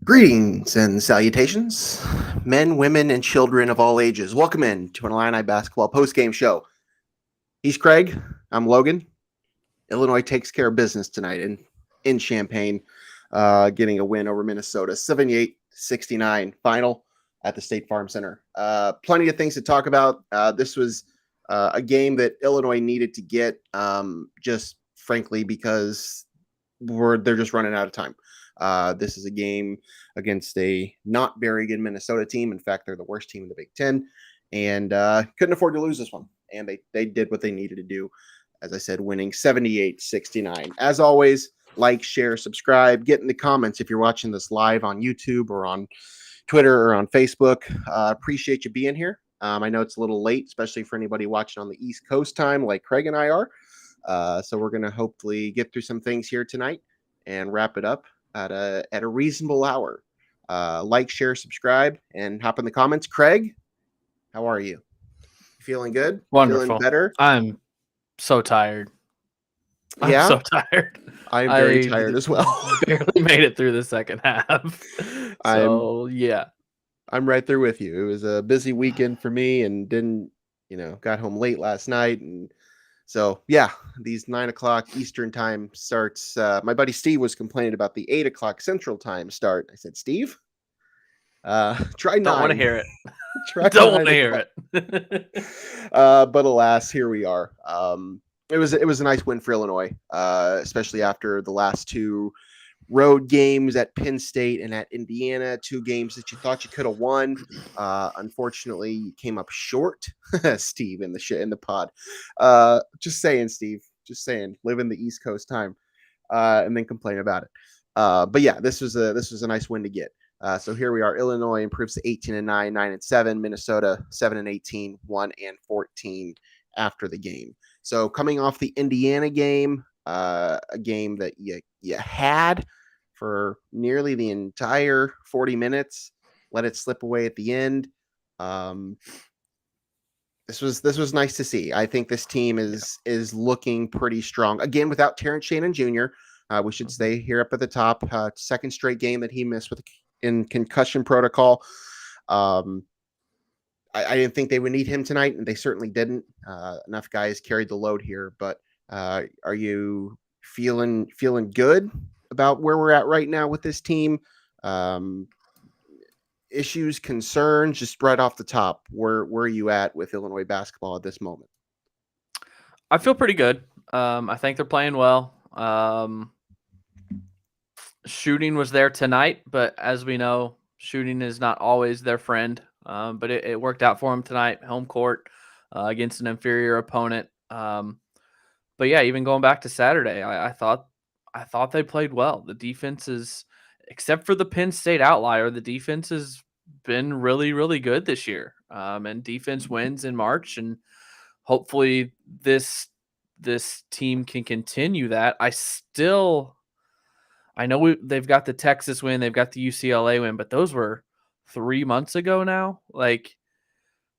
Greetings and salutations, men, women, and children of all ages. Welcome in to an Illini Basketball Postgame Show. He's Craig. I'm Logan. Illinois takes care of business tonight in Champaign, getting a win over Minnesota, 78-69 final at the State Farm Center. Plenty of things to talk about. This was a game that Illinois needed to get, just frankly because they're just running out of time. This is a game against a not very good Minnesota team. In fact, they're the worst team in the Big Ten, and couldn't afford to lose this one. And they did what they needed to do. As I said, winning 78-69. As always, like, share, subscribe, get in the comments if you're watching this live on YouTube or on Twitter or on Facebook. Appreciate you being here. I know it's a little late, especially for anybody watching on the East Coast time like Craig and I are. So we're going to hopefully get through some things here tonight and wrap it up at a reasonable hour. Like, share, subscribe, and hop in the comments. Craig, how are you? Feeling good? Wonderful. Feeling better? I'm so tired. Yeah? I'm so tired. I'm very tired as well. Barely made it through the second half. Yeah. I'm right there with you. It was a busy weekend for me and got home late last night. And so, yeah, these 9 o'clock Eastern time starts. My buddy Steve was complaining about the 8 o'clock Central time start. I said, Steve, try 9. Don't want to hear it. Don't want to hear it. But alas, here we are. It was a nice win for Illinois, especially after the last two road games at Penn State and at Indiana, 2 games that you thought you could have won. Unfortunately, you came up short, Steve, in the pod. Just saying, Steve. Just saying. Living the East Coast time, and then complain about it. But yeah, this was a nice win to get. So here we are. Illinois improves to 18-9, 9-7. Minnesota 7-18, 1-14 after the game. So coming off the Indiana game, a game that you had for nearly the entire 40 minutes, let it slip away at the end. This was nice to see. I think this team is looking pretty strong. Again, without Terrence Shannon Jr., we should stay here up at the top. Second straight game that he missed in concussion protocol. I didn't think they would need him tonight, and they certainly didn't. Enough guys carried the load here, but are you feeling good about where we're at right now with this team? Issues, concerns, just right off the top, where are you at with Illinois basketball at this moment? I feel pretty good. I think they're playing well. Shooting was there tonight, but as we know, shooting is not always their friend. But it worked out for them tonight, home court against an inferior opponent. But yeah, even going back to Saturday, I thought they played well. The defense is, except for the Penn State outlier, the defense has been really, really good this year. And defense wins in March, and hopefully this team can continue that. I know they've got the Texas win, they've got the UCLA win, but those were 3 months ago now. Like,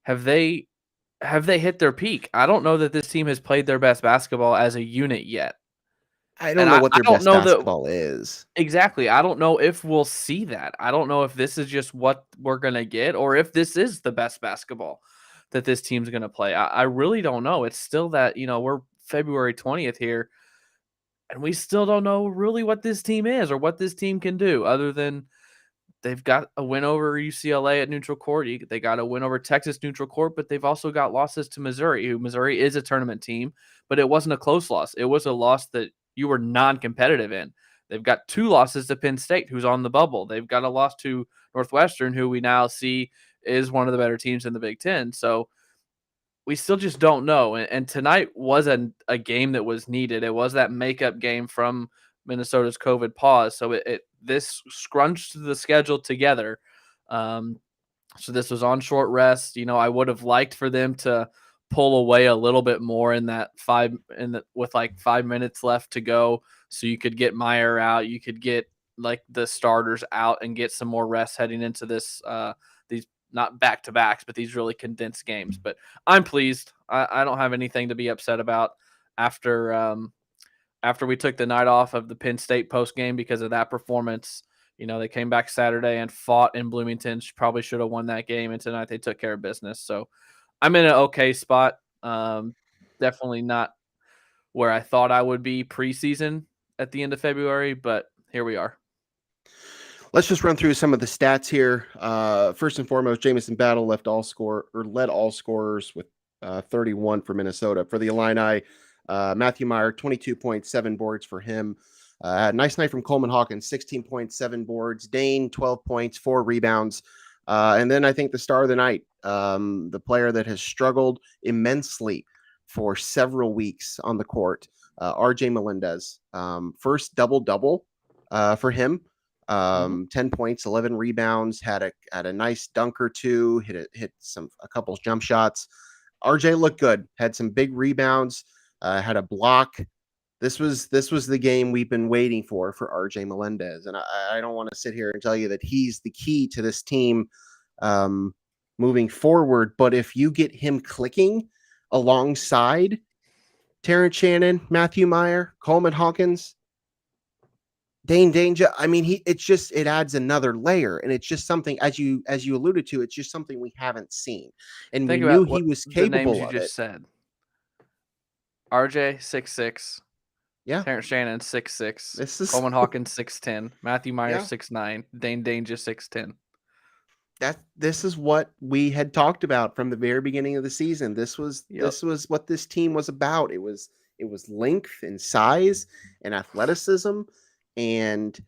have they hit their peak? I don't know that this team has played their best basketball as a unit yet. I don't know what their best basketball is. Exactly. I don't know if we'll see that. I don't know if this is just what we're going to get or if this is the best basketball that this team's going to play. I really don't know. It's still that, we're February 20th here, and we still don't know really what this team is or what this team can do, other than they've got a win over UCLA at neutral court. They got a win over Texas neutral court, but they've also got losses to Missouri, who Missouri is a tournament team, but it wasn't a close loss. It was a loss that you were non-competitive in. They've got 2 losses to Penn State, who's on the bubble. They've got a loss to Northwestern, who we now see is one of the better teams in the Big Ten. So we still just don't know. And tonight was a game that was needed. It was that makeup game from Minnesota's COVID pause. So this scrunched the schedule together. So this was on short rest. I would have liked for them to pull away a little bit more in that with like 5 minutes left to go, so you could get Meyer out, you could get like the starters out and get some more rest heading into this these not back-to-backs, but these really condensed games. But I'm pleased. I don't have anything to be upset about after we took the night off of the Penn State post game because of that performance. They came back Saturday and fought in Bloomington. Probably should have won that game, and tonight they took care of business. So I'm in an okay spot. Definitely not where I thought I would be preseason at the end of February, but here we are. Let's just run through some of the stats here. First and foremost, Jamison Battle led all scorers with 31 for Minnesota. For the Illini, Matthew Meyer, 22.7 boards for him. Nice night from Coleman Hawkins, 16.7 boards. Dane, 12 points, 4 rebounds. And then I think the star of the night, the player that has struggled immensely for several weeks on the court, RJ Melendez. First double-double for him. 10 points, 11 rebounds, had a nice dunk or two, hit a couple jump shots. RJ looked good, had some big rebounds, had a block. This was the game we've been waiting for RJ Melendez. And I don't want to sit here and tell you that he's the key to this team moving forward. But if you get him clicking alongside Terrence Shannon, Matthew Meyer, Coleman Hawkins, Dane Danger, I mean, it adds another layer, and it's just something, as you alluded to, it's just something we haven't seen, and we knew he was capable of it. Just said RJ 6'6", yeah, Terrence Shannon 6'6", Coleman Hawkins 6'10", Matthew Meyer 6'9", Dane Danger 6'10". This is what we had talked about from the very beginning of the season. This was what this team was about. It was length and size and athleticism. And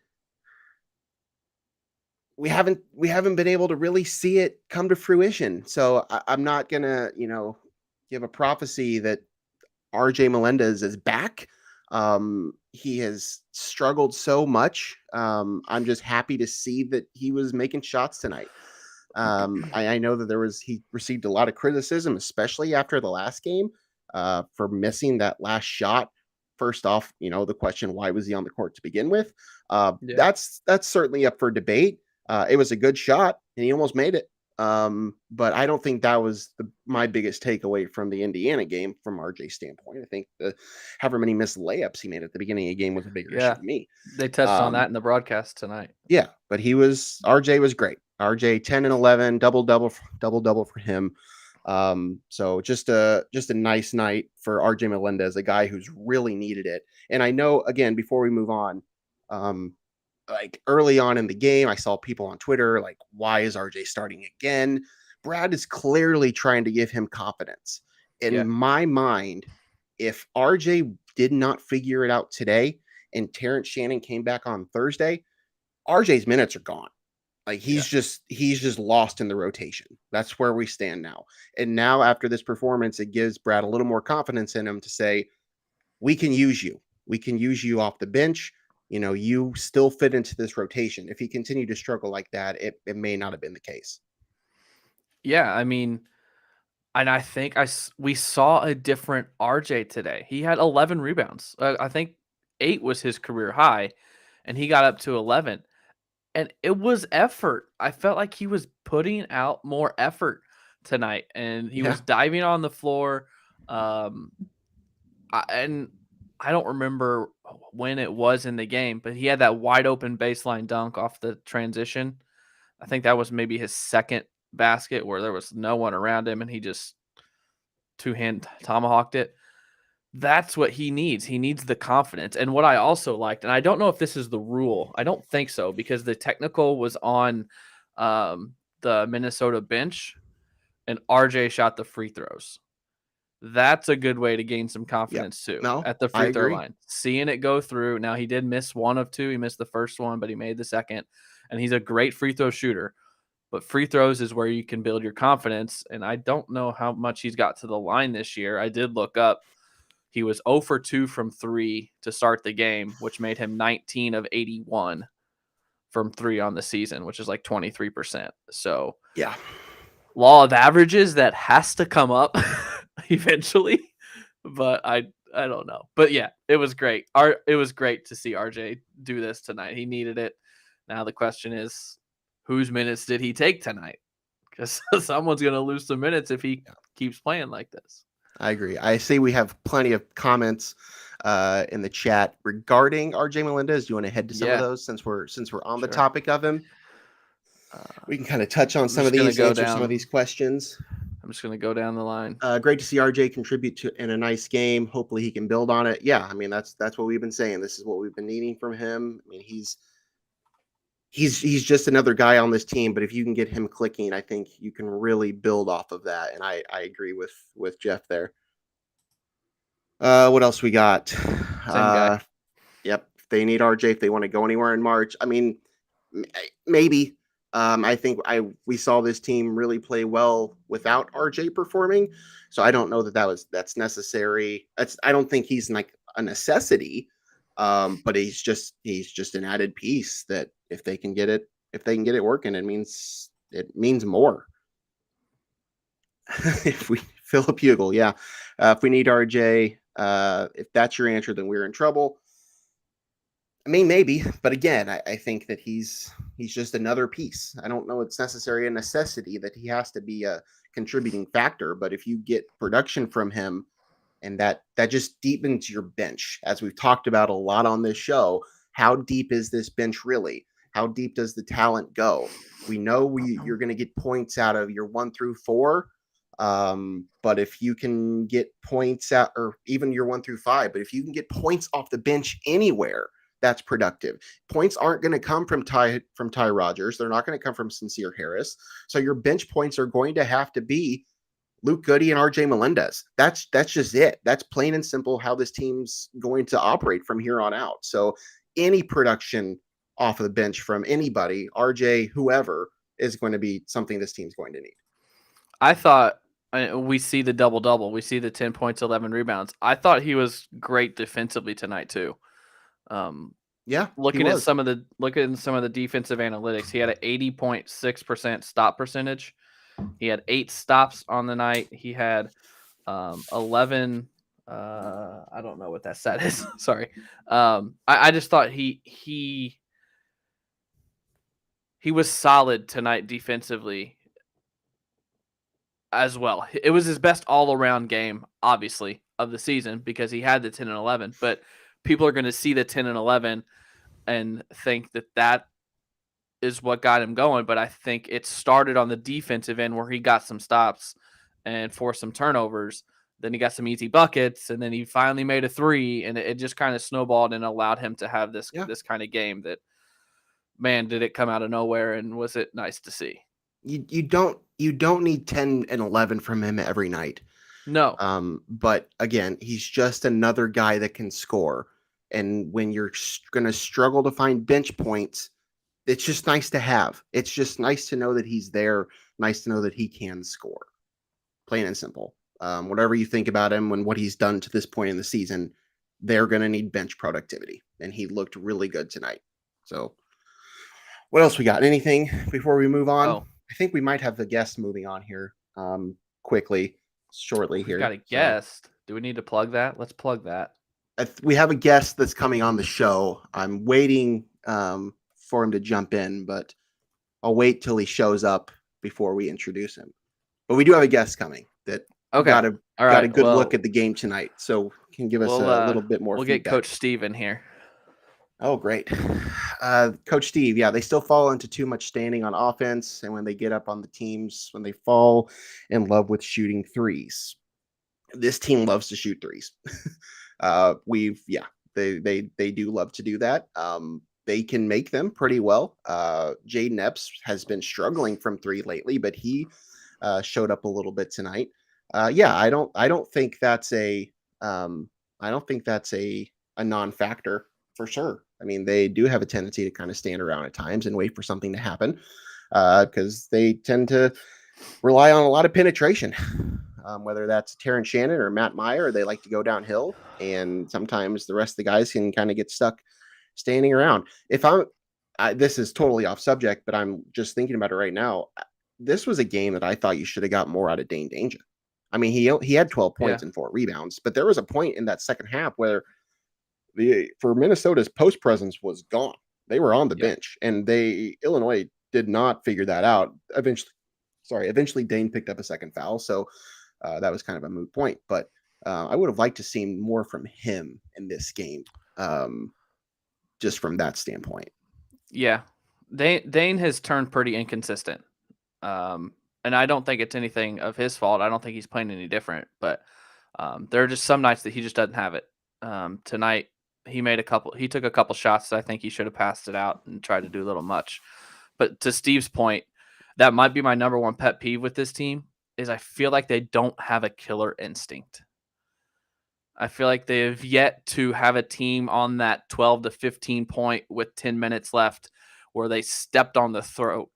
we haven't been able to really see it come to fruition. So I'm not gonna, give a prophecy that RJ Melendez is back. He has struggled so much. I'm just happy to see that he was making shots tonight. I know that he received a lot of criticism, especially after the last game, for missing that last shot. First off, the question, why was he on the court to begin with? That's certainly up for debate. It was a good shot and he almost made it. But I don't think that was my biggest takeaway from the Indiana game from RJ's standpoint. I think however many missed layups he made at the beginning of the game was a bigger issue to me. They touched on that in the broadcast tonight. Yeah, but RJ was great. RJ 10 and 11, double-double for him. So just a nice night for RJ Melendez, a guy who's really needed it. And I know, again, before we move on, like early on in the game, I saw people on Twitter like, why is RJ starting again? Brad is clearly trying to give him confidence. In my mind, if RJ did not figure it out today and Terrence Shannon came back on Thursday, RJ's minutes are gone. Like he's just lost in the rotation. That's where we stand now. And now after this performance, it gives Brad a little more confidence in him to say, we can use you. We can use you off the bench. You still fit into this rotation. If he continued to struggle like that, it may not have been the case. Yeah, I mean, and I think we saw a different RJ today. He had 11 rebounds. I think 8 was his career high, and he got up to 11. And it was effort. I felt like he was putting out more effort tonight, and he was diving on the floor. And I don't remember when it was in the game, but he had that wide open baseline dunk off the transition. I think that was maybe his second basket where there was no one around him, and he just two-hand tomahawked it. That's what he needs. He needs the confidence. And what I also liked, and I don't know if this is the rule. I don't think so, because the technical was on the Minnesota bench, and RJ shot the free throws. That's a good way to gain some confidence too. At the free throw line. Seeing it go through. Now, he did miss one of two. He missed the first one, but he made the second. And he's a great free throw shooter. But free throws is where you can build your confidence. And I don't know how much he's got to the line this year. I did look up. He was 0 for 2 from 3 to start the game, which made him 19 of 81 from 3 on the season, which is like 23%. So, law of averages, that has to come up eventually. But I don't know. But yeah, it was great. It was great to see RJ do this tonight. He needed it. Now the question is, whose minutes did he take tonight? Because someone's going to lose some minutes if he keeps playing like this. I agree. I see we have plenty of comments in the chat regarding RJ Melendez. Do you want to head to some of Yeah. those since we're on the Sure. topic of him? We can kind of touch on I'm some of just gonna these, go answer some of down. these questions. I'm just gonna go down the line. Great to see RJ contribute to in a nice game. Hopefully he can build on it. Yeah, I mean that's what we've been saying. This is what we've been needing from him. I mean he's just another guy on this team, but if you can get him clicking, I think you can really build off of that. And I agree with Jeff there. What else we got? Same guy. Yep, they need RJ if they want to go anywhere in March. I mean, maybe. I think we saw this team really play well without RJ performing, so I don't know that's necessary. I don't think he's like a necessity, but he's just an added piece that if they can get it working, it means more. If we Philip Hugel, yeah, if we need RJ, if that's your answer, then we're in trouble. I mean, maybe, but again, I think that he's just another piece. I don't know it's necessarily a necessity that he has to be a contributing factor, but if you get production from him, and that just deepens your bench, as we've talked about a lot on this show. How deep is this bench really? How deep does the talent go? We know you're going to get points out of your 1 through 4, but if you can get points out, or even your 1 through 5, but if you can get points off the bench anywhere, that's productive. Points aren't going to come from Ty Rogers. They're not going to come from Sincere Harris. So your bench points are going to have to be Luke Goody and RJ Melendez. That's just it. That's plain and simple how this team's going to operate from here on out. So any production off of the bench from anybody, RJ, whoever, is going to be something this team's going to need. I thought we see the double-double. We see the 10 points, 11 rebounds. I thought he was great defensively tonight too. Yeah, looking at some of the defensive analytics, he had an 80.6% stop percentage. He had 8 stops on the night. He had 11. I don't know what that stat is. Sorry. I just thought he was solid tonight defensively as well. It was his best all-around game, obviously, of the season because he had the 10 and 11. But people are going to see the 10 and 11 and think that is what got him going. But I think it started on the defensive end where he got some stops and forced some turnovers. Then he got some easy buckets, and then he finally made a 3, and it just kind of snowballed and allowed him to have this kind of game that, man, did it come out of nowhere, and was it nice to see. You don't need 10 and 11 from him every night. No. But again, he's just another guy that can score. And when you're going to struggle to find bench points, it's just nice to have. It's just nice to know that he's there. Nice to know that he can score. Plain and simple. Whatever you think about him and what he's done to this point in the season, they're going to need bench productivity. And he looked really good tonight. So what else we got? Anything before we move on? Oh. I think we might have the guest moving on here shortly here. We got a guest. Do we need to plug that? Let's plug that. We have a guest that's coming on the show. I'm waiting for him to jump in, but I'll wait till he shows up before we introduce him. But we do have a guest coming that got a good look at the game tonight, so can give us a little bit more. We'll feedback. Get Coach Steve in here. Oh, great. Coach Steve, yeah, they still fall into too much standing on offense, and when they get up on the teams, when they fall in love with shooting threes. This team loves to shoot threes. They do love to do that. They can make them pretty well. Jayden Epps has been struggling from 3 lately, but he showed up a little bit tonight. I don't think that's a non-factor for sure. I mean, they do have a tendency to kind of stand around at times and wait for something to happen because they tend to rely on a lot of penetration. Whether that's Terrence Shannon or Matt Meyer, they like to go downhill, and sometimes the rest of the guys can kind of get stuck standing around. This is totally off subject, but I'm just thinking about it right now. This was a game that I thought you should have got more out of Dane Danger. I mean, he had 12 points and 4 rebounds, but there was a point in that second half where for Minnesota's post presence was gone. They were on the bench, and Illinois did not figure that out. Eventually Dane picked up a second foul, so that was kind of a moot point. But I would have liked to see more from him in this game, just from that standpoint. Yeah. Dane has turned pretty inconsistent. And I don't think it's anything of his fault. I don't think he's playing any different, but there are just some nights that he just doesn't have it. Tonight, he took a couple shots that I think he should have passed it out and tried to do a little much. But to Steve's point, that might be my number one pet peeve with this team is I feel like they don't have a killer instinct. I feel like they have yet to have a team on that 12 to 15 point with 10 minutes left where they stepped on the throat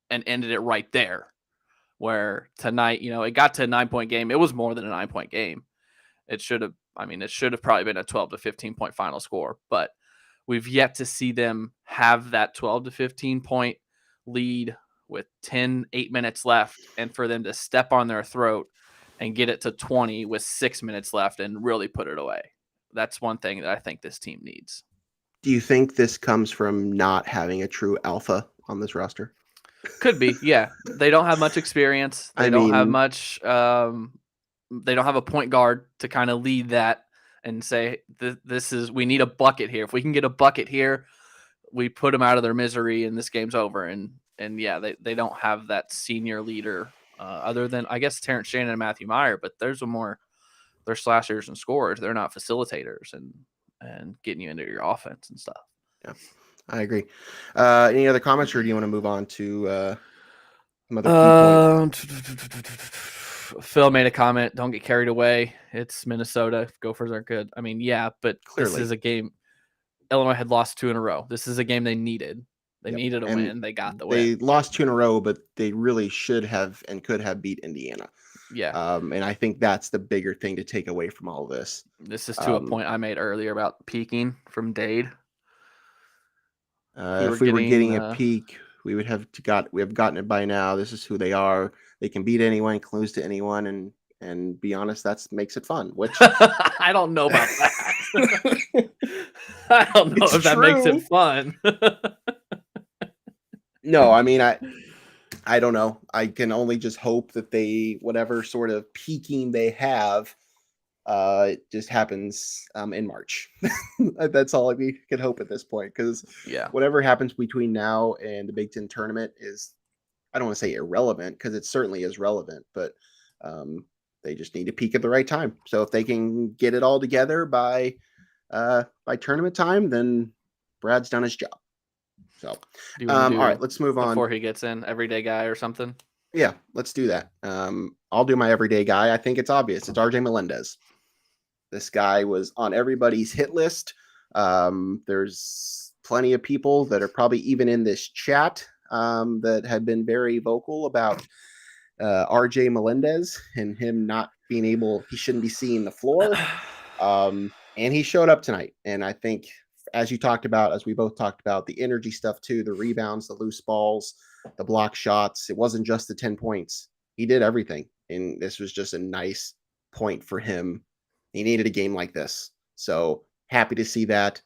and ended it right there. Where tonight, it got to a 9-point game. It was more than a 9-point game. It should have probably been a 12 to 15 point final score, but we've yet to see them have that 12 to 15 point lead with 8 minutes left and for them to step on their throat and get it to 20 with 6 minutes left and really put it away. That's one thing that I think this team needs. Do you think this comes from not having a true alpha on this roster? Could be, yeah. They don't have much experience. They don't have much. They don't have a point guard to kind of lead that and say, we need a bucket here. If we can get a bucket here, we put them out of their misery and this game's over. And yeah, they don't have that senior leader other than, I guess, Terrence Shannon and Matthew Meyer, but they're slashers and scorers. They're not facilitators and getting you into your offense and stuff. Yeah, I agree. Any other comments, or do you want to move on to some other key points? Phil made a comment, don't get carried away. It's Minnesota. Gophers aren't good. I mean, yeah, but clearly this is a game. Illinois had lost 2 in a row. This is a game they needed. They needed a win. They got the win. They lost 2 in a row, but they really should have and could have beat Indiana. Yeah. And I think that's the bigger thing to take away from all of this. This is to a point I made earlier about peaking from Dade. If we were getting a peak, we would have gotten it by now. This is who they are. They can beat anyone, can lose to anyone, and be honest, that makes it fun. Which I don't know about that. I don't know if that makes it fun. No, I mean I don't know. I can only just hope that whatever sort of peaking they have, it just happens in March. That's all we can hope at this point, because whatever happens between now and the Big Ten tournament is, I don't want to say irrelevant, because it certainly is relevant, but they just need to peak at the right time. So if they can get it all together by tournament time, then Brad's done his job. So, all right, let's move on. Before he gets in, everyday guy or something? Yeah, let's do that. I'll do my everyday guy. I think it's obvious. It's RJ Melendez. This guy was on everybody's hit list. There's plenty of people that are probably even in this chat that have been very vocal about RJ Melendez and him not being able, he shouldn't be seeing the floor. And he showed up tonight. And I think, as we both talked about, the energy stuff too, the rebounds, the loose balls, the block shots. It wasn't just the 10 points. He did everything. And this was just a nice point for him. He needed a game like this. So happy to see that.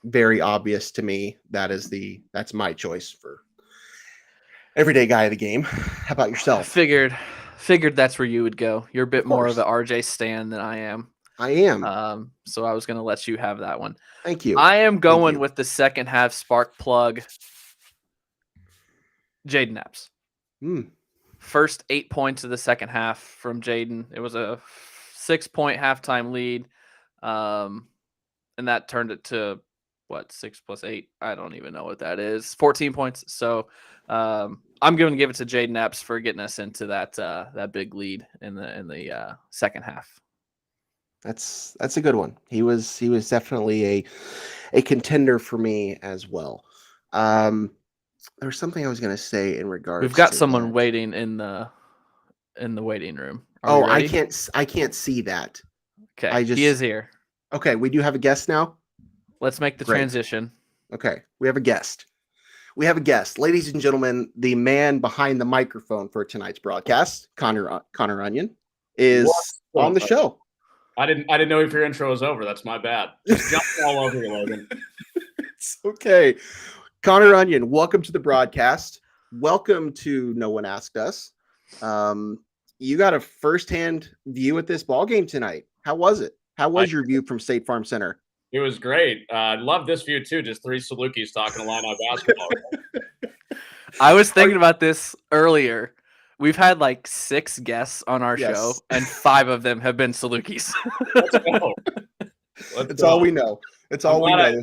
Very obvious to me. That's my choice for everyday guy of the game. How about yourself? Figured that's where you would go. You're a bit more of an RJ stan than I am. I am. So I was going to let you have that one. Thank you. I am going with the second half spark plug, Jayden Epps. First 8 points of the second half from Jayden. It was a 6-point halftime lead. And that turned it to 6 + 8? I don't even know what that is. 14 points. So I'm going to give it to Jayden Epps for getting us into that big lead in the second half. That's a good one. He was definitely a contender for me as well. There was something I was going to say in regards. We've got someone waiting in the waiting room. I can't see that. Okay, he is here. Okay, we do have a guest now. Let's make the transition. Okay, we have a guest. Ladies and gentlemen, the man behind the microphone for tonight's broadcast, Connor Onion, is on the show. I didn't know if your intro was over. That's my bad. Just jumped all over you, Logan. It's okay. Connor Onion, welcome to the broadcast. Welcome to No One Asked Us. You got a firsthand view at this ball game tonight. How was it? How was your view from State Farm Center? It was great. I love this view too. Just three Salukis talking Illini basketball. I was thinking about this earlier. We've had like 6 guests on our Yes. show, and 5 of them have been Salukis. Let's go. It's all we know. It's all we know.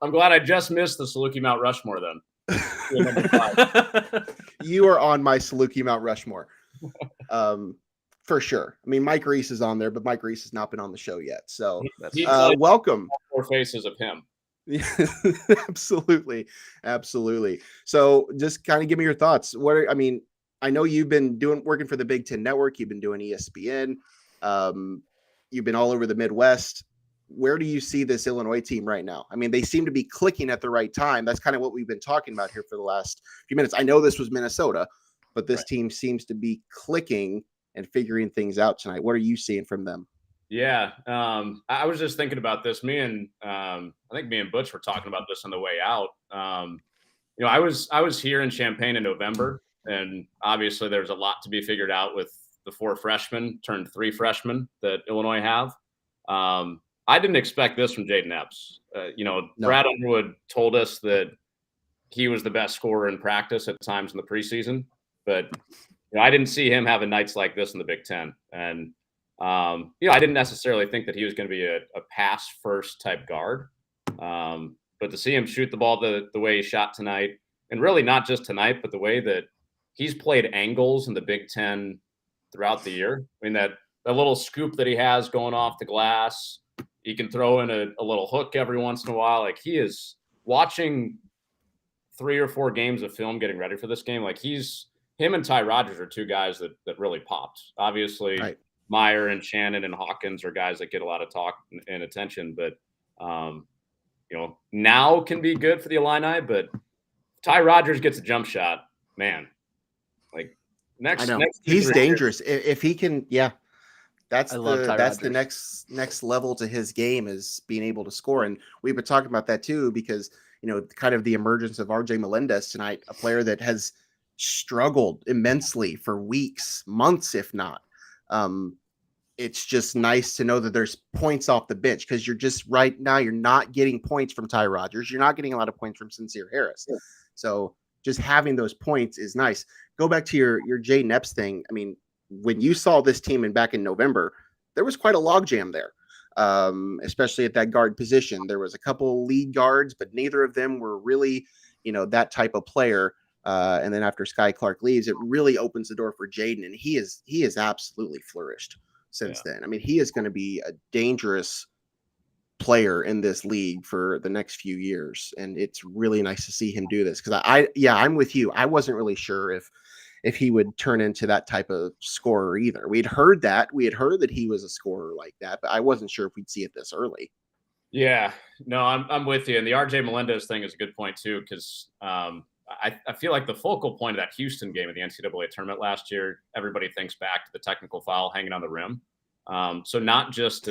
I'm glad I just missed the Saluki Mount Rushmore then. Number 5. You are on my Saluki Mount Rushmore. For sure. I mean, Mike Reese is on there, but Mike Reese has not been on the show yet. So welcome. 4 faces of him. Absolutely. So just kind of give me your thoughts. I know you've been working for the Big Ten Network. You've been doing ESPN. You've been all over the Midwest. Where do you see this Illinois team right now? I mean, they seem to be clicking at the right time. That's kind of what we've been talking about here for the last few minutes. I know this was Minnesota, but this team seems to be clicking and figuring things out tonight. What are you seeing from them? Yeah. I was just thinking about this. I think me and Butch were talking about this on the way out. I was here in Champaign in November, and obviously there's a lot to be figured out with the 4 freshmen turned 3 freshmen that Illinois have. I didn't expect this from Jayden Epps. No. Brad Underwood told us that he was the best scorer in practice at times in the preseason, but I didn't see him having nights like this in the Big Ten. And I didn't necessarily think that he was going to be a pass first type guard. But to see him shoot the ball the way he shot tonight, and really not just tonight, but the way that he's played angles in the Big Ten throughout the year. I mean, that little scoop that he has going off the glass, he can throw in a little hook every once in a while. Like, he is watching 3 or 4 games of film getting ready for this game. Like, him and Ty Rodgers are 2 guys that really popped. Obviously, right. Meyer and Shannon and Hawkins are guys that get a lot of talk and attention, but now can be good for the Illini. But Ty Rodgers gets a jump shot, man. Like, next he's dangerous if he can. Yeah, that's Rodgers. The next level to his game is being able to score, and we've been talking about that too because kind of the emergence of RJ Melendez tonight, a player that has struggled immensely for weeks, months, if not. It's just nice to know that there's points off the bench because right now you're not getting points from Ty Rodgers. You're not getting a lot of points from Sincere Harris. Yeah. So just having those points is nice. Go back to your Jayden Epps thing. I mean, when you saw this team back in November, there was quite a logjam there, especially at that guard position. There was a couple lead guards, but neither of them were really, that type of player. And then after Sky Clark leaves, it really opens the door for Jayden, and he has absolutely flourished since then. I mean, he is going to be a dangerous player in this league for the next few years, and it's really nice to see him do this because I'm with you. I wasn't really sure if he would turn into that type of scorer either. We had heard that he was a scorer like that, but I wasn't sure if we'd see it this early. Yeah, no, I'm with you. And the RJ Melendez thing is a good point too, because I feel like the focal point of that Houston game at the NCAA tournament last year, everybody thinks back to the technical foul hanging on the rim. So not just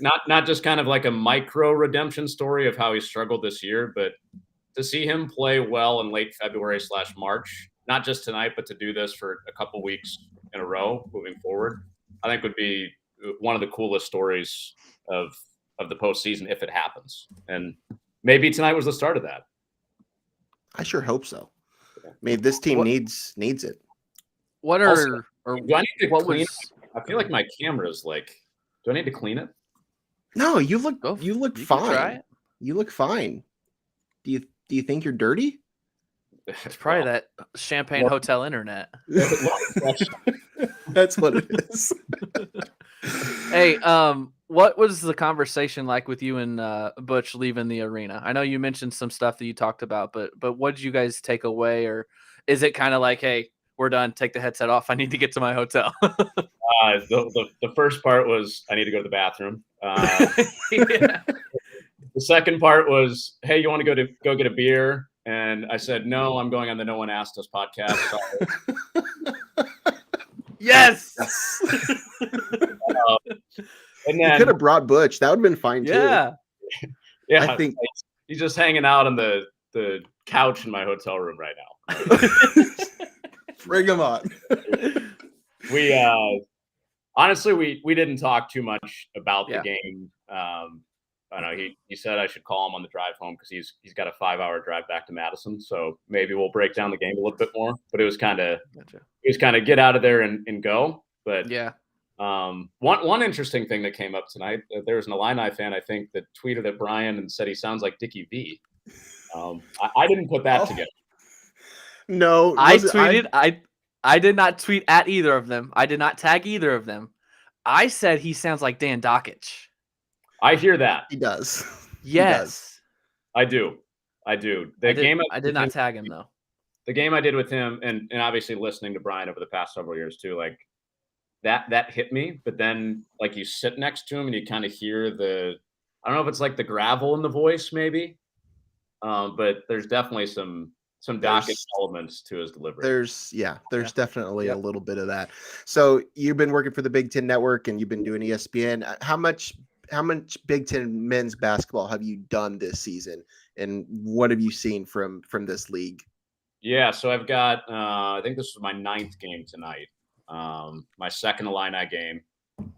not just kind of like a micro redemption story of how he struggled this year, but to see him play well in late February/March, not just tonight, but to do this for a couple weeks in a row moving forward, I think would be one of the coolest stories of the postseason if it happens. And maybe tonight was the start of that. I sure hope so. I mean, this team needs it. Do I need to clean it? I feel like my camera's like, do I need to clean it? No, you look fine. You look fine. Do you think you're dirty? It's probably that Champagne Hotel internet. That's what it is. Hey, what was the conversation like with you and Butch leaving the arena? I know you mentioned some stuff that you talked about, but what did you guys take away? Or is it kind of like, hey, we're done, take the headset off, I need to get to my hotel? The first part was, I need to go to the bathroom. The second part was, hey, you want to go get a beer? And I said, no, I'm going on the No One Asked Us podcast. Yes. And then, you could have brought Butch. That would have been fine too. Yeah. I think he's just hanging out on the couch in my hotel room right now. Bring him on. Honestly, we didn't talk too much about the Yeah. game. I know he said I should call him on the drive home because he's got a 5-hour drive back to Madison. So maybe we'll break down the game a little bit more. But it was kind of get out of there and go. But Yeah. One interesting thing that came up tonight, there was an Illini fan, I think, that tweeted at Brian and said he sounds like Dickie V. I didn't put that together. No, I tweeted. I did not tweet at either of them. I did not tag either of them. I said he sounds like Dan Dockich. I hear that. He does. Yes. I do. I did not tag him though. The game I did with him, and obviously listening to Brian over the past several years too, like that hit me. But then like you sit next to him and you kind of hear I don't know if it's like the gravel in the voice maybe, but there's definitely some Dockich elements to his delivery. There's definitely a little bit of that. So you've been working for the Big Ten Network and you've been doing ESPN. How much Big Ten men's basketball have you done this season, and what have you seen from this league? Yeah, so I've got I think this is my 9th game tonight. My second Illini game.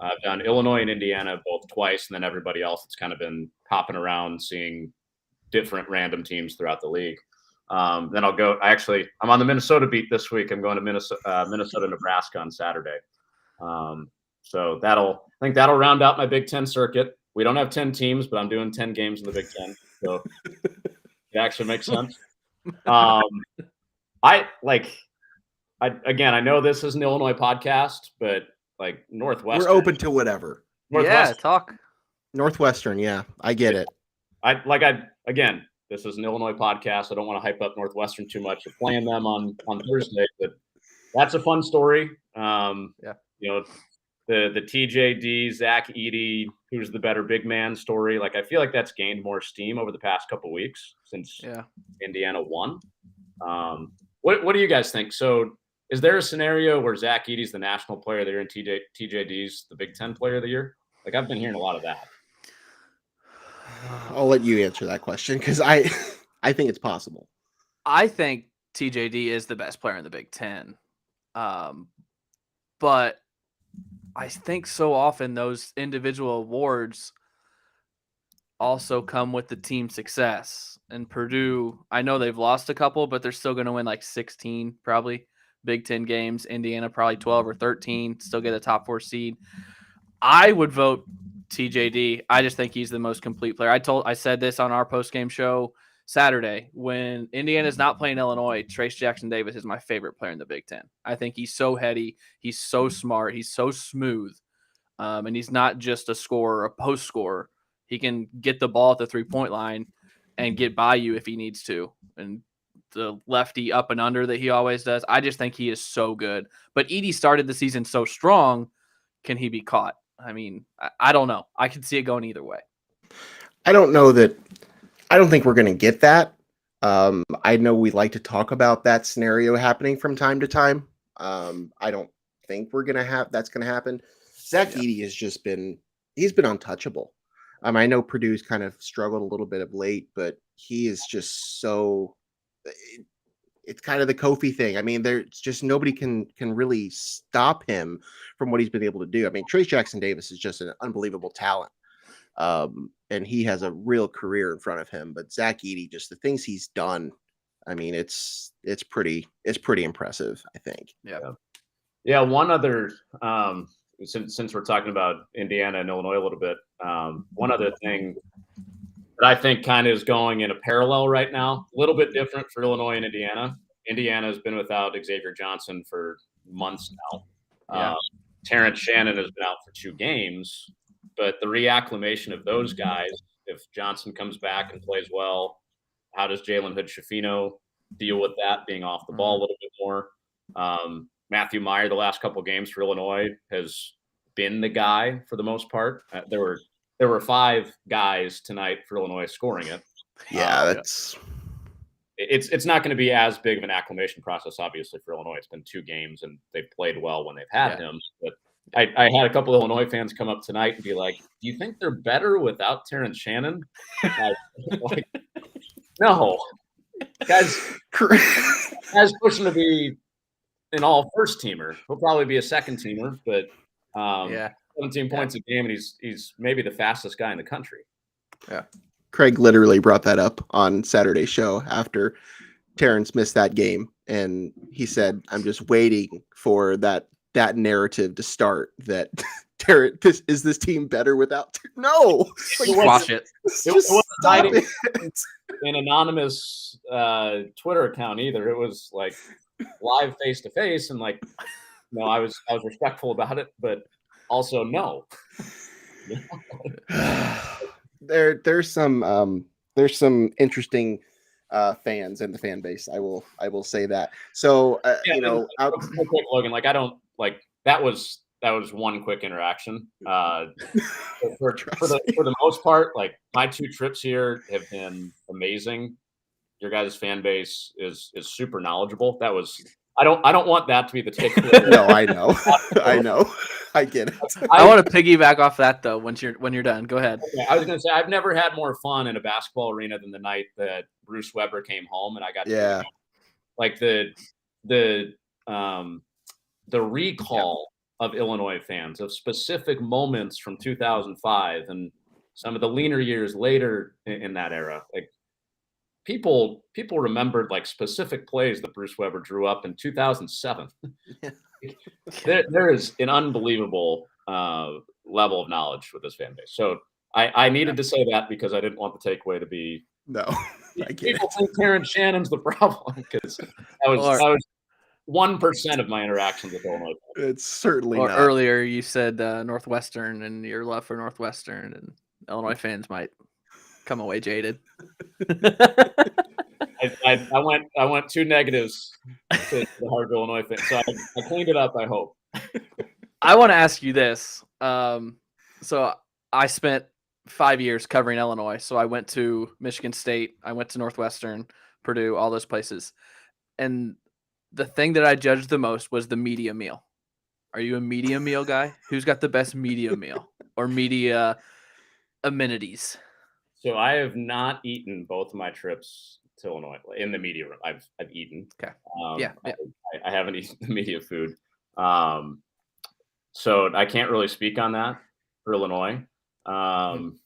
I've done Illinois and Indiana both twice, and then everybody else that's kind of been hopping around seeing different random teams throughout the league. Then I'll go. I'm on the Minnesota beat this week. I'm going to Minnesota, Nebraska on Saturday. So I think that'll round out my Big Ten circuit. We don't have 10 teams, but I'm doing 10 games in the Big Ten. So it actually makes sense. I know this is an Illinois podcast, but like Northwestern. We're open to whatever. Yeah, talk. Northwestern, yeah. I get it. This is an Illinois podcast. I don't want to hype up Northwestern too much. We're playing them on Thursday, but that's a fun story. The TJD, Zach Edey, who's the better big man story. Like, I feel like that's gained more steam over the past couple of weeks since Indiana won. What do you guys think? So is there a scenario where Zach Edey's the national player of the year and TJD's the Big Ten player of the year? Like, I've been hearing a lot of that. I'll let you answer that question because I think it's possible. I think TJD is the best player in the Big Ten. But I think so often those individual awards also come with the team success. And Purdue, I know they've lost a couple, but they're still going to win like 16 probably Big Ten games. Indiana probably 12 or 13, still get a top 4 seed. I would vote TJD. I just think he's the most complete player. I said this on our post-game show Saturday. When Indiana's not playing Illinois, Trace Jackson-Davis is my favorite player in the Big Ten. I think he's so heady. He's so smart. He's so smooth. And he's not just a scorer, a post scorer. He can get the ball at the 3-point line and get by you if he needs to. And the lefty up and under that he always does. I just think he is so good. But Edey started the season so strong. Can he be caught? I mean, I don't know. I could see it going either way. I don't think we're going to get that. I know we like to talk about that scenario happening from time to time. I don't think that's going to happen. Zach Edey has he's been untouchable. I know Purdue's kind of struggled a little bit of late, but he is just so. It's kind of the Kofi thing. I mean, there's just nobody can really stop him from what he's been able to do. I mean, Trace Jackson-Davis is just an unbelievable talent. And he has a real career in front of him. But Zach Edey, just the things he's done, I mean, it's pretty impressive, I think. Yeah. One other, since we're talking about Indiana and Illinois a little bit, one other thing that I think kind of is going in a parallel right now, a little bit different for Illinois and Indiana. Indiana has been without Xavier Johnson for months now. Terrence Shannon has been out for 2 games, but the reacclimation of those guys, if Johnson comes back and plays well, how does Jalen Hood-Schifino deal with that, being off the ball a little bit more? Matthew Meyer, the last couple of games for Illinois, has been the guy for the most part. There were 5 guys tonight for Illinois scoring it. It's not going to be as big of an acclimation process, obviously, for Illinois. It's been 2 games, and they've played well when they've had him. But I had a couple of Illinois fans come up tonight and be like, "Do you think they're better without Terrence Shannon?" No, guys pushing to be an all first teamer. He'll probably be a second teamer, but Yeah. 17 points a game, and he's maybe the fastest guy in the country. Yeah. Craig literally brought that up on Saturday's show after Terrence missed that game, and he said, "I'm just waiting for that narrative to start that Terrence is this team better without no Squash it. It wasn't hiding an anonymous Twitter account either. It was like live face to face, and like, no, I was respectful about it, but also no. There's some interesting fans in the fan base. I will say that. So real quick, Logan, like I don't like that was one quick interaction. For the most part, like my 2 trips here have been amazing. Your guys' fan base is super knowledgeable. That was I don't want that to be the takeaway. No, I know. I know. I get it. I want to piggyback off that though. When you're done, go ahead. Okay, I was going to say I've never had more fun in a basketball arena than the night that Bruce Weber came home and I got to like the recall of Illinois fans of specific moments from 2005 and some of the leaner years later in that era. Like people remembered like specific plays that Bruce Weber drew up in 2007. There is an unbelievable level of knowledge with this fan base. So I needed to say that because I didn't want the takeaway to be people think Terrence Shannon's the problem because that was 1% of my interactions with Illinois. It's certainly not. Earlier you said Northwestern and your love for Northwestern, and Illinois fans might come away jaded. I went 2 negatives to the hard Illinois fans, so I cleaned it up. I hope. I want to ask you this. So I spent 5 years covering Illinois. So I went to Michigan State, I went to Northwestern, Purdue, all those places, and the thing that I judged the most was the media meal. Are you a media meal guy? Who's got the best media meal or media amenities? So I have not eaten both of my trips to Illinois in the media room. I've eaten. Okay. I haven't eaten the media food. So I can't really speak on that for Illinois. I'm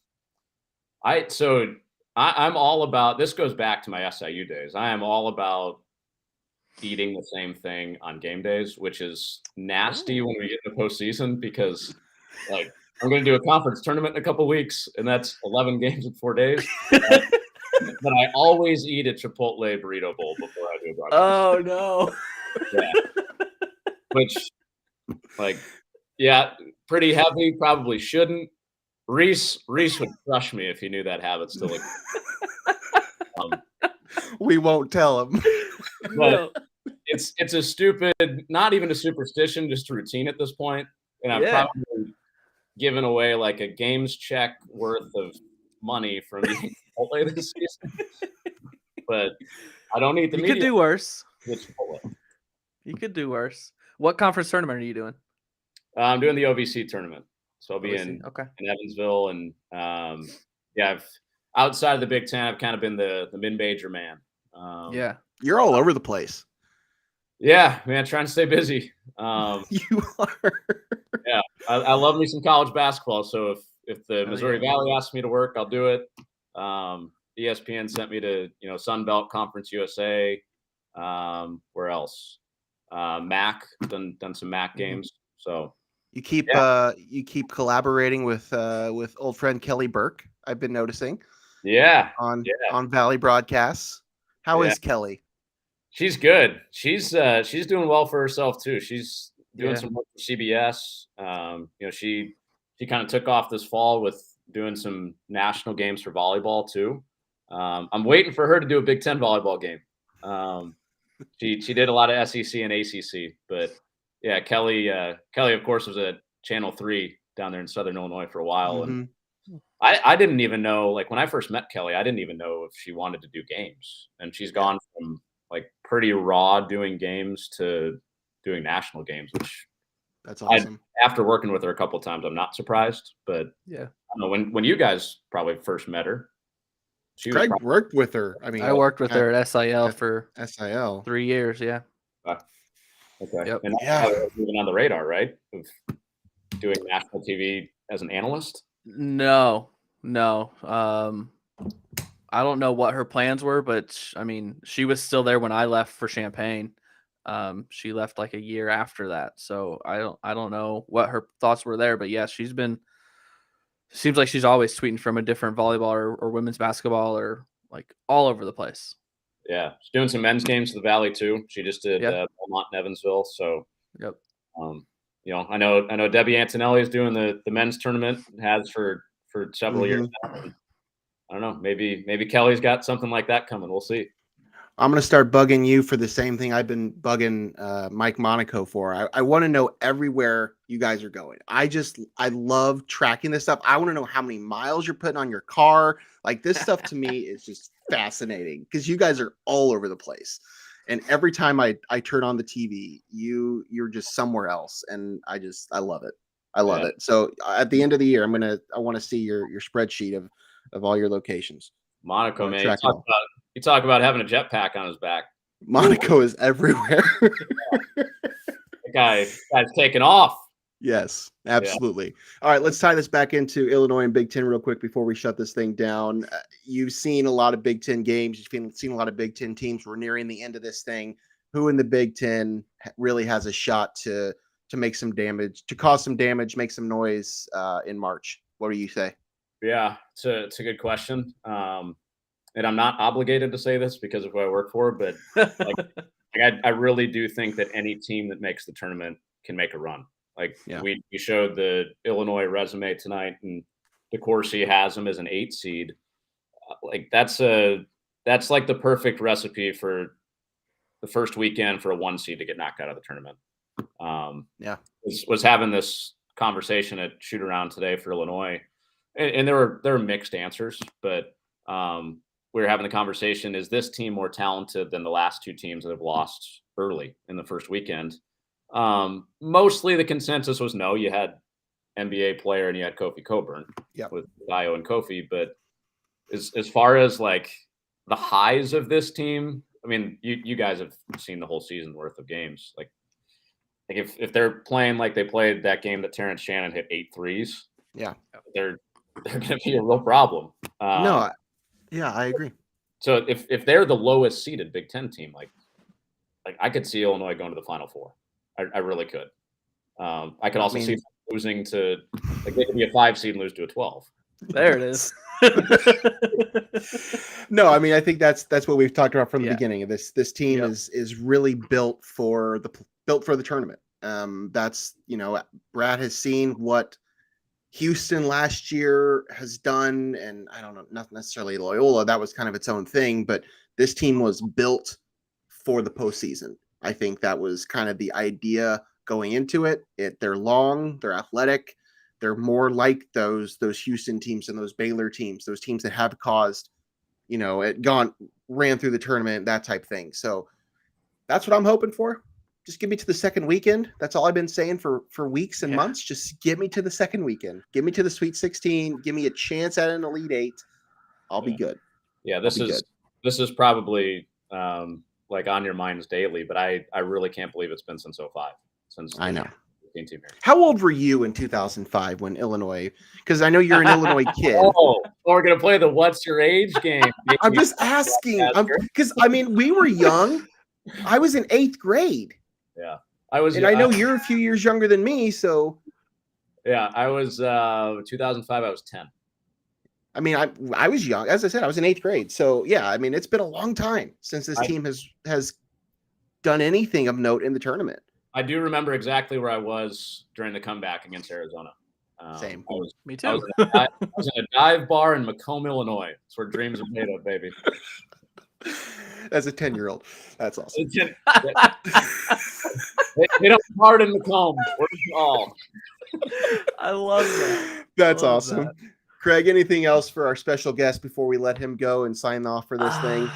all about, this goes back to my SIU days. I am all about eating the same thing on game days, which is nasty when we get to the postseason because like I'm going to do a conference tournament in a couple of weeks and that's 11 games in 4 days. But I always eat a Chipotle burrito bowl before I do a broadcast. Oh no. Yeah. Which pretty heavy, probably shouldn't. Reese would crush me if he knew that habit still exists. We won't tell him. But it's a stupid, not even a superstition, just a routine at this point. And I'm probably giving away like a games check worth of money from eating Chipotle this season. But I don't eat the media. You could do worse. With Chipotle. You could do worse. What conference tournament are you doing? I'm doing the OVC tournament. So I'll be in Evansville. And I've outside of the Big Ten, I've kind of been the mid-major man. You're all over the place. Yeah, man, trying to stay busy. You are. Yeah, I love me some college basketball. So if the Missouri Valley asks me to work, I'll do it. ESPN sent me to Sun Belt Conference USA. Where else? MAC done some MAC games. So you keep collaborating with old friend Kelly Burke. I've been noticing. On Valley broadcasts. How is Kelly? She's good. She's doing well for herself too. She's doing some work for CBS. She kind of took off this fall with doing some national games for volleyball too. I'm waiting for her to do a Big Ten volleyball game. She did a lot of SEC and ACC, but Kelly of course was at Channel 3 down there in Southern Illinois for a while, and I didn't even know, like when I first met Kelly, I didn't even know if she wanted to do games, and she's gone from like pretty raw doing games to doing national games, which that's awesome. After working with her a couple of times, I'm not surprised, but I don't know, when you guys probably first met her, Craig worked with her. I mean, I worked with her at SIL for 3 years. Yeah. Okay. Yep. And moving on the radar, right? doing national TV as an analyst? No. I don't know what her plans were, but I mean, she was still there when I left for Champaign. She left like a year after that, so I don't know what her thoughts were there. But yeah, seems like she's always tweeting from a different volleyball or women's basketball or like all over the place. Yeah, she's doing some men's games for the Valley too. She just did Belmont and Evansville. So, yep. I know Debbie Antonelli is doing the men's tournament, has for several years now. And I don't know, maybe Kelly's got something like that coming. We'll see. I'm going to start bugging you for the same thing I've been bugging Mike Monaco for. I want to know everywhere you guys are going. I love tracking this stuff. I want to know how many miles you're putting on your car. Like, this stuff to me is just fascinating because you guys are all over the place. And every time I turn on the TV, you're just somewhere else. And I love it. I love it. So at the end of the year, I want to see your spreadsheet of all your locations. Monaco, man, you talk about having a jetpack on his back. Monaco is everywhere. The guy's taking off. Yes, absolutely. Yeah. All right, let's tie this back into Illinois and Big Ten real quick before we shut this thing down. You've seen a lot of Big Ten games. You've seen a lot of Big Ten teams. We're nearing the end of this thing. Who in the Big Ten really has a shot to make some damage, to cause some damage, make some noise in March? What do you say? Yeah, it's a good question. And I'm not obligated to say this because of who I work for, but I really do think that any team that makes the tournament can make a run. We showed the Illinois resume tonight, and DeCourcy has them as an 8 seed. That's like the perfect recipe for the first weekend for a 1 seed to get knocked out of the tournament. Was having this conversation at shoot around today for Illinois, and there were mixed answers, but we were having the conversation: is this team more talented than the last 2 teams that have lost early in the first weekend? Mostly the consensus was no. You had NBA player and you had Kofi Coburn with Io and Kofi, but as far as like the highs of this team, I mean, you guys have seen the whole season worth of games. Like if they're playing like they played that game that Terrence Shannon hit 8 threes, they're going to be a real problem. I agree. So if they're the lowest seeded Big Ten team, like I could see Illinois going to the Final Four. I really could. I could also see them losing to, like, they could be a 5 seed and lose to a 12. There it is. No, I mean, I think that's what we've talked about from the beginning of this. This team is really built for the tournament. That's, Brad has seen what Houston last year has done, and I don't know, not necessarily Loyola. That was kind of its own thing, but this team was built for the postseason. I think that was kind of the idea going into it. They're long, they're athletic, they're more like those Houston teams and those Baylor teams, those teams that have caused, ran through the tournament, that type thing. So that's what I'm hoping for. Just get me to the second weekend. That's all I've been saying for weeks and months. Just get me to the second weekend. Get me to the Sweet 16. Give me a chance at an Elite 8. I'll be good. Yeah, this is probably like on your minds daily, but I really can't believe it's been since 2005. I know. Team here. How old were you in 2005 when Illinois? Because I know you're an Illinois kid. We're gonna play the "What's Your Age" game. I'm just asking, because we were young. I was in 8th grade. Yeah, I was, and I know you're a few years younger than me. So, yeah, I was 2005. I was 10. I mean, I was young. As I said, I was in 8th grade. So, yeah, I mean, it's been a long time since this team has done anything of note in the tournament. I do remember exactly where I was during the comeback against Arizona. Same. Me too. I was in a dive bar in Macomb, Illinois. It's where dreams are made of, baby. As a 10-year-old. That's awesome. They don't pardon Macomb. We're all. I love that. That's awesome. Craig, anything else for our special guest before we let him go and sign off for this thing?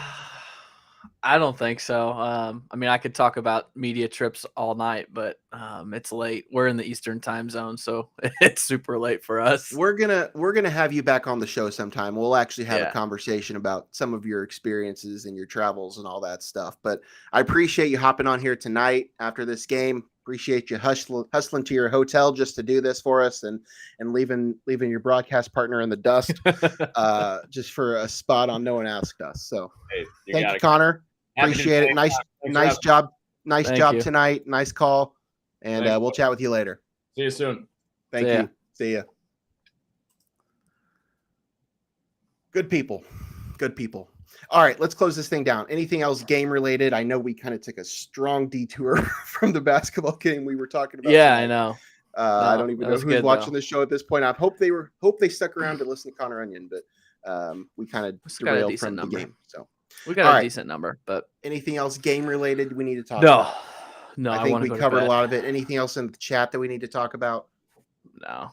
I don't think so. I mean, I could talk about media trips all night, but it's late. We're in the Eastern time zone, so it's super late for us. We're gonna have you back on the show sometime. We'll actually have a conversation about some of your experiences and your travels and all that stuff. But I appreciate you hopping on here tonight after this game. Appreciate you hustling to your hotel just to do this for us and leaving your broadcast partner in the dust just for a spot on No One Asked Us. So Hey, thank you, Connor. Appreciate it. Nice job. Nice Thank job you. tonight. Nice call. And we'll chat with you later. See you soon. Thank you. See ya. Good people. Good people. All right, let's close this thing down. Anything else game related? I know we kind of took a strong detour from the basketball game we were talking about. Yeah, tonight. I know. I don't even know who's watching this show at this point. I hope they stuck around to listen to Connor Onion, but we kind of derailed from the game. So we got a decent number. But anything else game related we need to talk about? No, I think we covered a lot of it. Anything else in the chat that we need to talk about? No.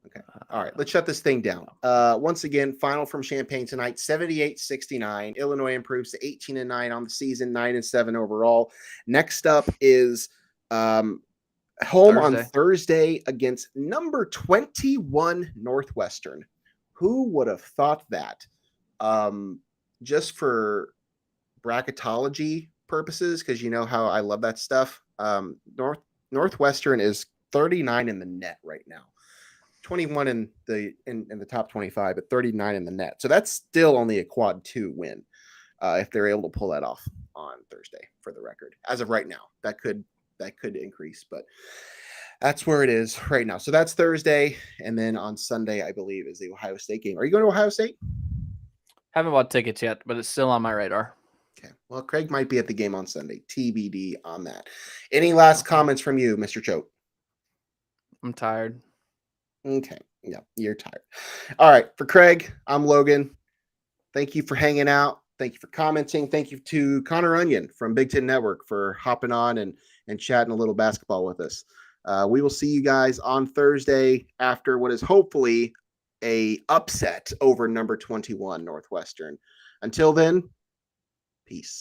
Okay. All right. Let's shut this thing down. Once again, final from Champaign tonight, 78-69. Illinois improves to 18-9 on the season, 9-7 overall. Next up is home on Thursday against number 21 Northwestern. Who would have thought that? Just for bracketology purposes, because you know how I love that stuff. Northwestern is 39 in the net right now. 21 in the top 25, but 39 in the net. So that's still only a quad 2 win if they're able to pull that off on Thursday, for the record. As of right now, that could increase, but that's where it is right now. So that's Thursday, and then on Sunday, I believe, is the Ohio State game. Are you going to Ohio State? Haven't bought tickets yet, but it's still on my radar. Okay. Well, Craig might be at the game on Sunday. TBD on that. Any last comments from you, Mr. Choate? I'm tired. Okay. Yeah, you're tired. All right. For Craig, I'm Logan. Thank you for hanging out. Thank you for commenting. Thank you to Connor Onion from Big Ten Network for hopping on and chatting a little basketball with us. We will see you guys on Thursday after what is hopefully a upset over number 21 Northwestern. Until then, peace.